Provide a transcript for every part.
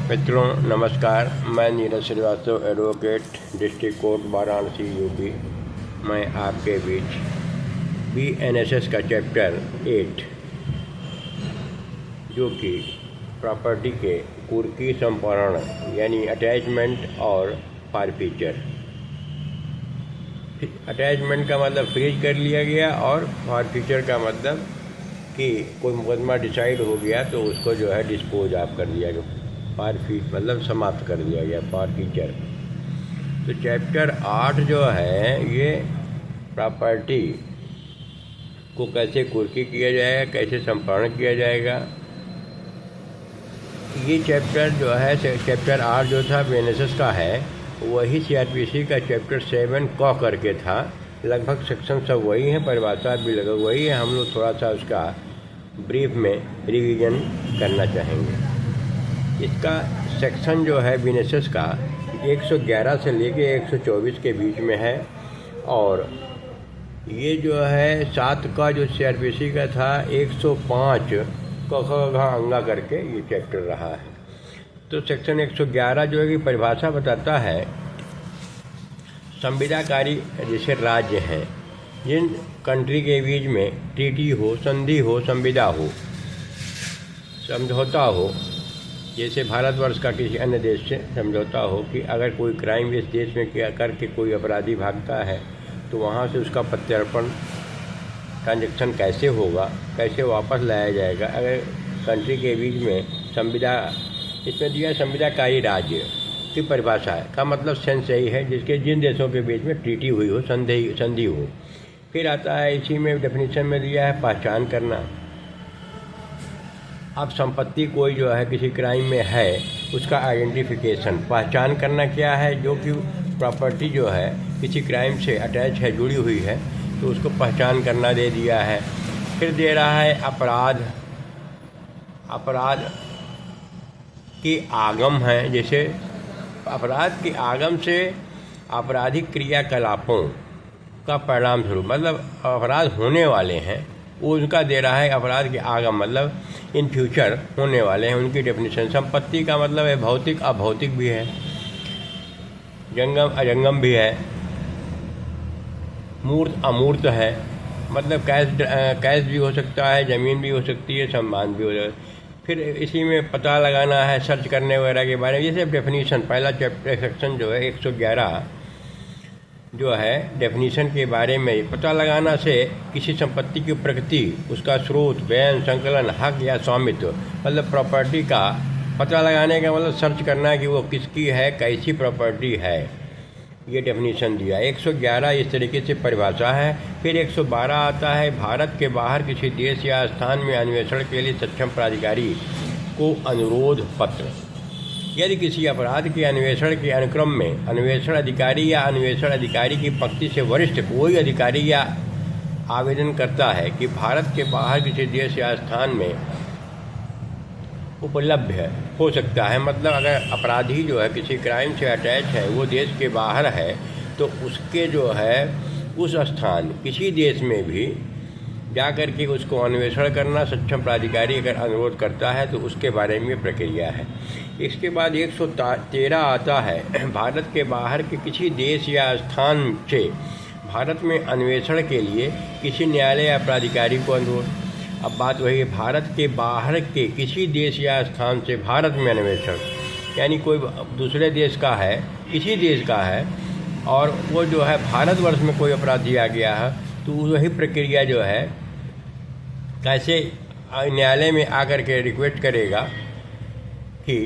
मित्रों नमस्कार। मैं Neeraj Srivastava, advocate, district court Varanasi UP. मैं आपके बीच BNSS का चैप्टर 8 जो कि प्रॉपर्टी के कुर्की संपारण यानी अटैचमेंट और फॉरफीचर। अटैचमेंट का मतलब फ्रीज कर लिया गया और फॉरफीचर का मतलब कि कोई मुकदमा डिसाइड हो गया तो उसको जो है डिस्पोज ऑफ कर दिया गया। फॉरफीट मतलब समाप्त कर दिया गया, फॉरफीचर। तो चैप्टर 8 जो है ये प्रॉपर्टी को कैसे कुर्की किया जाएगा, कैसे संपारण किया जाएगा, ये चैप्टर जो है चैप्टर 8 जो था BNSS का है वही CRPC का चैप्टर 7 क करके था। लगभग सेक्शन सब वही हैं, परिभाषा भी लगभग वही है। हम लोग थोड़ा सा उसका ब्रीफ में रिवीजन करना चाहेंगे। इसका सेक्शन जो है BNSS का 111 से लेके 124 के बीच में है। और ये जो है 7 का जो CRPC का था 105 घ अंगा करके ये चैप्टर रहा है। तो सेक्शन 111 जो है कि परिभाषा बताता है संविदाकारी जैसे राज्य हैं जिन कंट्री के बीच में ट्रीटी हो, संधि हो, संविदा हो, समझौता हो, जैसे भारतवर्ष का किसी अन्य देश से समझौता हो कि अगर कोई क्राइम इस देश में किया करके कोई अपराधी भागता है तो वहाँ से उसका प्रत्यर्पण ट्रांजैक्शन कैसे होगा, कैसे वापस लाया जाएगा। अगर कंट्री के बीच में संविदा, इसमें दिया संविदाकारी राज्य की परिभाषा है का मतलब सेंस यही है जिसके जिन देशों के बीच में ट्रीटी हुई हो, संधि हो। फिर आता है इसी में डेफिनेशन में दिया है पहचान करना। अब संपत्ति कोई जो है किसी क्राइम में है उसका आइडेंटिफिकेशन, पहचान करना क्या है। जो कि प्रॉपर्टी जो है किसी क्राइम से अटैच है, जुड़ी हुई है, तो उसको पहचान करना दे दिया है। फिर दे रहा है अपराध की आगम है, जैसे अपराध की आगम से आपराधिक क्रियाकलापों का परिणाम स्वरूप, मतलब अपराध होने वाले हैं वो उनका दे रहा है। अपराध के आगम मतलब इन फ्यूचर होने वाले हैं, उनकी डेफिनेशन। संपत्ति का मतलब है भौतिक, अभौतिक भी है, जंगम अजंगम भी है, मूर्त अमूर्त है। मतलब कैश भी हो सकता है, ज़मीन भी हो सकती है, सम्मान भी हो सकता है। फिर इसी में पता लगाना है, सर्च करने वगैरह के बारे में। ये सब डेफिनीशन पहला चैप्टर सेक्शन जो है 111 जो है डेफिनीशन के बारे में पता लगाना से किसी संपत्ति की प्रकृति, उसका स्रोत, बयान, संकलन, हक या स्वामित्व, मतलब प्रॉपर्टी का पता लगाने का मतलब सर्च करना है कि वो किसकी है, कैसी प्रॉपर्टी है। ये डेफिनीशन दिया। 111 इस तरीके से परिभाषा है। फिर 112 आता है भारत के बाहर किसी देश या स्थान में अन्वेषण के लिए सक्षम प्राधिकारी को अनुरोध पत्र। यदि किसी अपराध के अन्वेषण के अनुक्रम में अन्वेषण अधिकारी या अन्वेषण अधिकारी की पंक्ति से वरिष्ठ कोई अधिकारी या आवेदन करता है कि भारत के बाहर किसी देश या स्थान में उपलब्ध हो सकता है, मतलब अगर अपराधी जो है किसी क्राइम से अटैच है, वो देश के बाहर है, तो उसके जो है उस स्थान किसी देश में भी जा कर के उसको अन्वेषण करना सक्षम प्राधिकारी अगर अनुरोध करता है तो उसके बारे में प्रक्रिया है। इसके बाद 113 आता है भारत के बाहर के किसी देश या स्थान से भारत में अन्वेषण के लिए किसी न्यायालय या प्राधिकारी को अनुरोध। अब बात वही है, भारत के बाहर के किसी देश या स्थान से भारत में अन्वेषण, यानी कोई दूसरे देश का है, किसी देश का है, और वो जो है भारतवर्ष में कोई अपराधी आ गया है, तो वही प्रक्रिया जो है कैसे न्यायालय में आकर के रिक्वेस्ट करेगा कि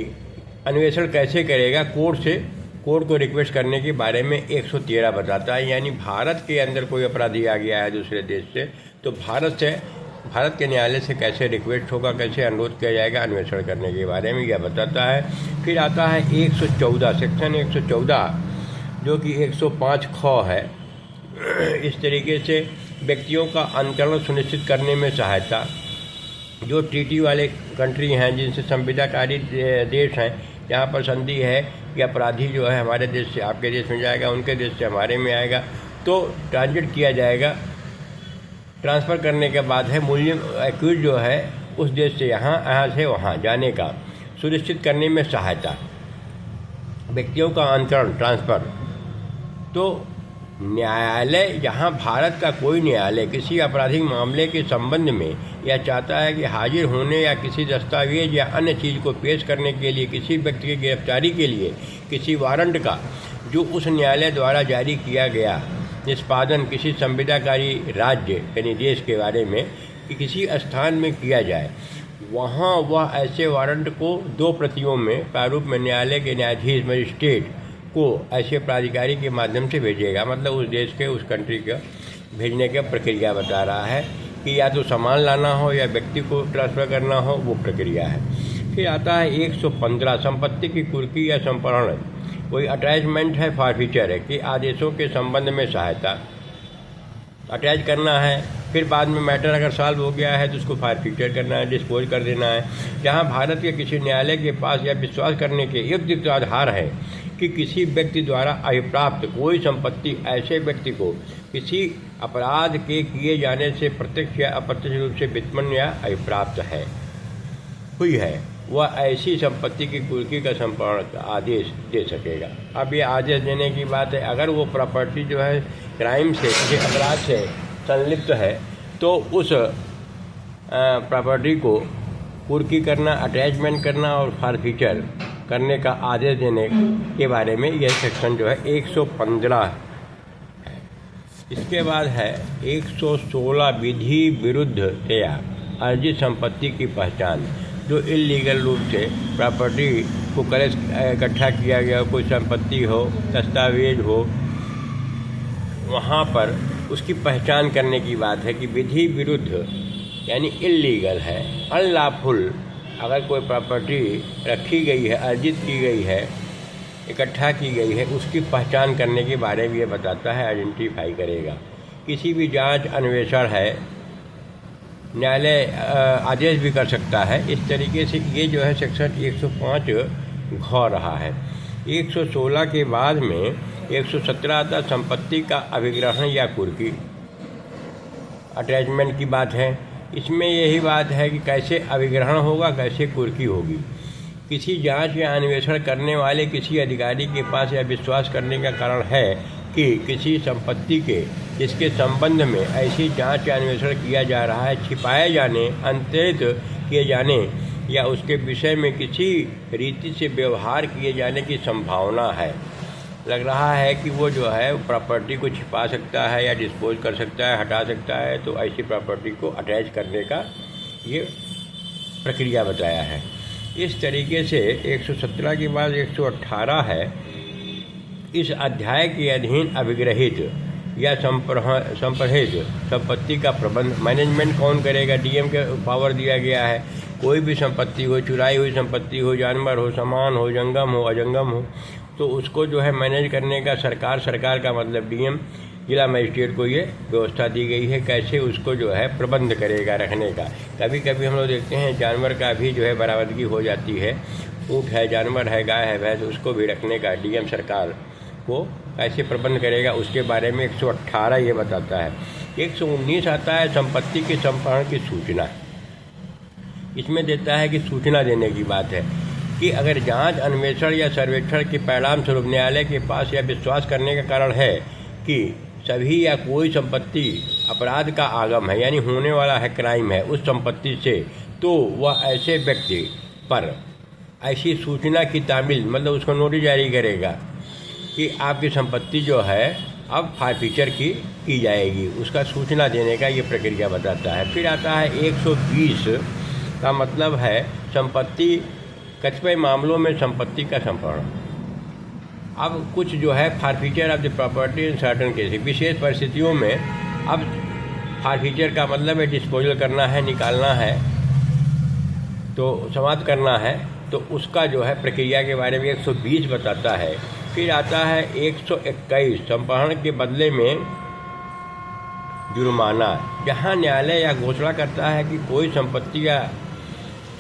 अन्वेषण कैसे करेगा, कोर्ट को रिक्वेस्ट करने के बारे में 113 बताता है। यानी भारत के अंदर कोई अपराधी आ गया है दूसरे देश से, तो भारत के न्यायालय से कैसे रिक्वेस्ट होगा, कैसे अनुरोध किया जाएगा अन्वेषण करने के बारे में यह बताता है। फिर आता है 114 सेक्शन 114 जो कि 105 ख है। इस तरीके से व्यक्तियों का अंतरण सुनिश्चित करने में सहायता। जो ट्रीटी वाले कंट्री हैं, जिनसे संविदाकारी देश हैं, जहाँ पर संधि है कि अपराधी जो है हमारे देश से आपके देश में जाएगा, उनके देश से हमारे में आएगा, तो ट्रांजिट किया जाएगा। ट्रांसफ़र करने के बाद है मूल्य एक्यूज जो है उस देश से यहाँ से वहाँ जाने का सुनिश्चित करने में सहायता, व्यक्तियों का अंतरण ट्रांसफ़र। तो न्यायालय, यहाँ भारत का कोई न्यायालय किसी आपराधिक मामले के संबंध में यह चाहता है कि हाजिर होने या किसी दस्तावेज या अन्य चीज़ को पेश करने के लिए किसी व्यक्ति की गिरफ्तारी के लिए किसी वारंट का जो उस न्यायालय द्वारा जारी किया गया निष्पादन किसी संविदाकारी राज्य यानी देश के बारे में कि किसी स्थान में किया जाए, वहाँ वह ऐसे वारंट को 2 प्रतियों में प्रारूप में न्यायालय के न्यायाधीश मजिस्ट्रेट को ऐसे प्राधिकारी के माध्यम से भेजेगा। मतलब उस देश के, उस कंट्री का भेजने की प्रक्रिया बता रहा है कि या तो सामान लाना हो या व्यक्ति को ट्रांसफ़र करना हो, वो प्रक्रिया है। फिर आता है 115 संपत्ति की कुर्की या संपहरण। कोई अटैचमेंट है, फॉरफीचर है कि आदेशों के संबंध में सहायता, अटैच करना है, फिर बाद में मैटर अगर सॉल्व हो गया है तो उसको फॉरफीचर करना है, डिस्पोज कर देना है। जहां भारत के किसी न्यायालय के पास यह विश्वास करने के युक्त आधार है कि किसी व्यक्ति द्वारा अभिप्राप्त कोई संपत्ति ऐसे व्यक्ति को किसी अपराध के किए जाने से प्रत्यक्ष या अप्रत्यक्ष रूप से वित्तमन या अभिप्राप्त है हुई है, वह ऐसी संपत्ति की कुर्की का संपहरण का आदेश दे सकेगा। अब ये आदेश देने की बात है, अगर वो प्रॉपर्टी जो है क्राइम से, किसी अपराध से संलिप्त है तो उस प्रॉपर्टी को कुर्की करना, अटैचमेंट करना और फॉरफीचर करने का आदेश देने के बारे में यह सेक्शन जो है 115 है। इसके बाद है 116 विधि विरुद्ध या अर्जित संपत्ति की पहचान। जो इल्लीगल रूप से प्रॉपर्टी को इकट्ठा किया गया, कोई संपत्ति हो, दस्तावेज हो, वहाँ पर उसकी पहचान करने की बात है कि विधि विरुद्ध यानी इल्लीगल है, अनलॉफुल अगर कोई प्रॉपर्टी रखी गई है, अर्जित की गई है, इकट्ठा की गई है, उसकी पहचान करने के बारे में ये बताता है, आइडेंटिफाई करेगा। किसी भी जांच अन्वेषण है, न्यायालय आदेश भी कर सकता है। इस तरीके से ये जो है सेक्शन 105 घ रहा है। 116 के बाद में 117 आता संपत्ति का अभिग्रहण या कुर्की, अटैचमेंट की बात है। इसमें यही बात है कि कैसे अभिग्रहण होगा, कैसे कुर्की होगी। किसी जांच या अन्वेषण करने वाले किसी अधिकारी के पास यह विश्वास करने का कारण है कि किसी संपत्ति के जिसके संबंध में ऐसी जांच या अन्वेषण किया जा रहा है, छिपाए जाने, अंतरित किए जाने या उसके विषय में किसी रीति से व्यवहार किए जाने की संभावना है। लग रहा है कि वो जो है प्रॉपर्टी को छिपा सकता है या डिस्पोज कर सकता है, हटा सकता है, तो ऐसी प्रॉपर्टी को अटैच करने का ये प्रक्रिया बताया है। इस तरीके से 117 के बाद 118 है। इस अध्याय के अधीन अभिग्रहित या संप्रहित संपत्ति का प्रबंध, मैनेजमेंट कौन करेगा? डीएम के पावर दिया गया है। कोई भी संपत्ति हो, चुराई हुई संपत्ति हो, जानवर हो, सामान हो, जंगम हो, अजंगम हो, तो उसको जो है मैनेज करने का सरकार का मतलब डीएम, जिला मजिस्ट्रेट को ये व्यवस्था दी गई है कैसे उसको जो है प्रबंध करेगा रखने का। कभी कभी हम लोग देखते हैं जानवर का भी जो है बरामदगी हो जाती है, ऊँट है, जानवर है, गाय है, भैंस, उसको भी रखने का डीएम सरकार को कैसे प्रबंध करेगा उसके बारे में 118 ये बताता है। 119 आता है संपत्ति के संपहरण की सूचना। इसमें देता है कि सूचना देने की बात है कि अगर जांच, अन्वेषण या सर्वेक्षण के परिणाम स्वरूप न्यायालय के पास यह विश्वास करने का कारण है कि सभी या कोई संपत्ति अपराध का आगम है, यानी होने वाला है, क्राइम है उस संपत्ति से, तो वह ऐसे व्यक्ति पर ऐसी सूचना की तामील, मतलब उसको नोटिस जारी करेगा कि आपकी संपत्ति जो है अब फॉरफीचर की जाएगी। उसका सूचना देने का ये प्रक्रिया बताता है। फिर आता है 120 का मतलब है संपत्ति, कतिपय मामलों में संपत्ति का संपहरण। अब कुछ जो है forfeiture of the property in certain cases, विशेष परिस्थितियों में अब फॉरफीचर का मतलब है डिस्पोजल करना है, निकालना है, तो समाप्त करना है, तो उसका जो है प्रक्रिया के बारे में 120 बताता है। फिर आता है 121 संपहरण के बदले में जुर्माना, जहां न्यायालय यह घोषणा करता है कि कोई संपत्ति या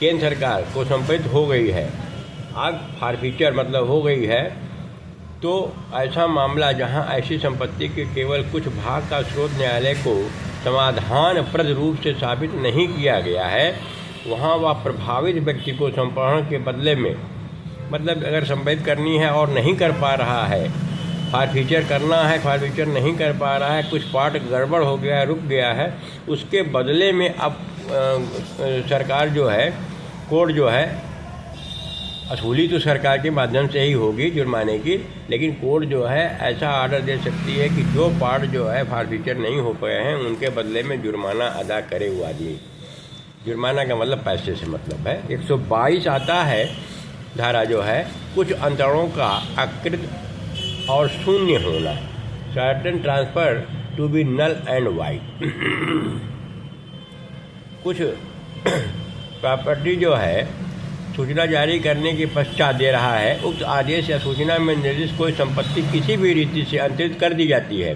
केंद्र सरकार को संपत्ति हो गई है, अब फॉरफीचर मतलब हो गई है, तो ऐसा मामला जहां ऐसी संपत्ति के केवल कुछ भाग का स्रोत न्यायालय को समाधानप्रद रूप से साबित नहीं किया गया है, वहाँ वह प्रभावित व्यक्ति को संप्रहण के बदले में, मतलब अगर संपादित करनी है और नहीं कर पा रहा है, फॉरफीचर करना है, फॉरफीचर नहीं कर पा रहा है, कुछ पार्ट गड़बड़ हो गया है, रुक गया है, उसके बदले में अब सरकार जो है, कोर्ट जो है, वसूली तो सरकार के माध्यम से ही होगी जुर्माने की, लेकिन कोर्ट जो है ऐसा आर्डर दे सकती है कि जो पार्ट जो है फॉरफीचर नहीं हो पाए हैं उनके बदले में जुर्माना अदा करे वो आदमी। जुर्माना का मतलब पैसे से मतलब है। 122 आता है धारा जो है, कुछ अंतरणों का अकृत और शून्य होना, certain transfer to be null and void. कुछ प्रॉपर्टी जो है सूचना जारी करने के पश्चात दे रहा है, उक्त आदेश या सूचना में निर्दिष्ट कोई संपत्ति किसी भी रीति से अंतरित कर दी जाती है,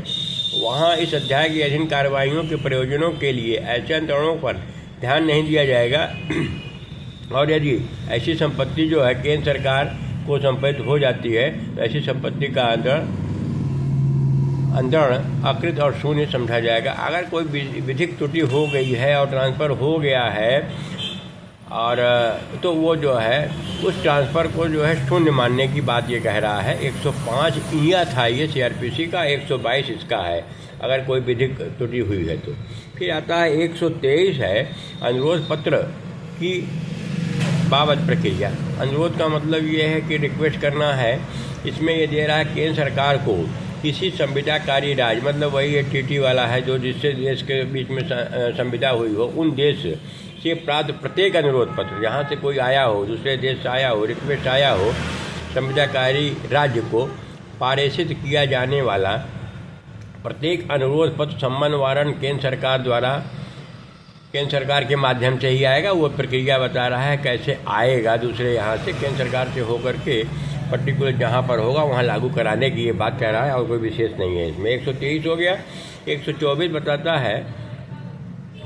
वहाँ इस अध्याय के अधीन कार्रवाइयों के प्रयोजनों के लिए ऐसे अंतरणों पर ध्यान नहीं दिया जाएगा। और यदि ऐसी संपत्ति जो है केंद्र सरकार को संपादित हो जाती है तो ऐसी संपत्ति का अंतरण अकृत और शून्य समझा जाएगा। अगर कोई विधिक त्रुटि हो गई है और ट्रांसफ़र हो गया है और तो वो जो है उस ट्रांसफ़र को जो है शून्य मानने की बात ये कह रहा है। 105 ईया था ये CRPC का, 122 इसका है अगर कोई विधिक त्रुटि हुई है तो। फिर आता है 123 है अनुरोध पत्र की बाबत प्रक्रिया। अनुरोध का मतलब ये है कि रिक्वेस्ट करना है। इसमें ये दे रहा है केंद्र सरकार को किसी संविदाकारी राज्य, मतलब वही ये TT वाला है जो जिससे देश के बीच में संविदा हुई हो, उन देश से प्राप्त प्रत्येक अनुरोध पत्र, जहाँ से कोई आया हो, दूसरे देश से आया हो, रिक्वेस्ट आया हो, संविदाकारी राज्य को पारेषित किया जाने वाला प्रत्येक अनुरोध पत्र सम्मान वारंट केंद्र सरकार द्वारा, केंद्र सरकार के माध्यम से ही आएगा। वो प्रक्रिया बता रहा है कैसे आएगा, दूसरे यहाँ से केंद्र सरकार से होकर के पर्टिकुलर जहाँ पर होगा वहाँ लागू कराने की ये बात कह रहा है और कोई विशेष नहीं है इसमें। 123 हो गया। 124 बताता है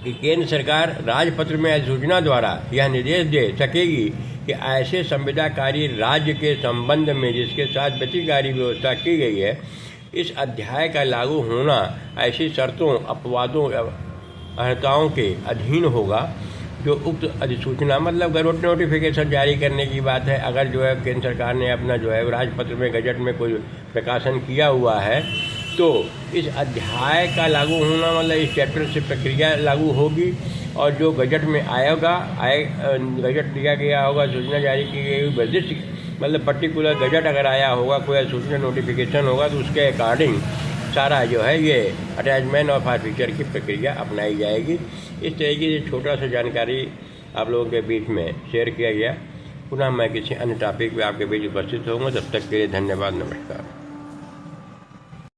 कि केंद्र सरकार राजपत्र में अधिसूचना द्वारा यह निर्देश दे सकेगी कि ऐसे संविदाकारी राज्य के संबंध में जिसके साथ व्यतिकारी व्यवस्था की गई है, इस अध्याय का लागू होना ऐसी शर्तों, अपवादों, अर्हताओं के अधीन होगा जो उक्त अधिसूचना, मतलब गजट नोटिफिकेशन जारी करने की बात है। अगर जो है केंद्र सरकार ने अपना जो है राजपत्र में, गजट में कोई प्रकाशन किया हुआ है तो इस अध्याय का लागू होना मतलब इस चैप्टर से प्रक्रिया लागू होगी और जो गजट में आएगा, गजट दिया गया होगा, सूचना जारी की गई, निर्दिष्ट मतलब पर्टिकुलर गजट अगर आया होगा, कोई सूचना नोटिफिकेशन होगा तो उसके अकॉर्डिंग सारा जो है ये अटैचमेंट और फॉरफीचर की प्रक्रिया अपनाई जाएगी। इस तरीके से छोटा सा जानकारी आप लोगों के बीच में शेयर किया गया। पुनः मैं किसी अन्य टॉपिक पे आपके बीच उपस्थित होऊंगा। तब तक के लिए धन्यवाद, नमस्कार।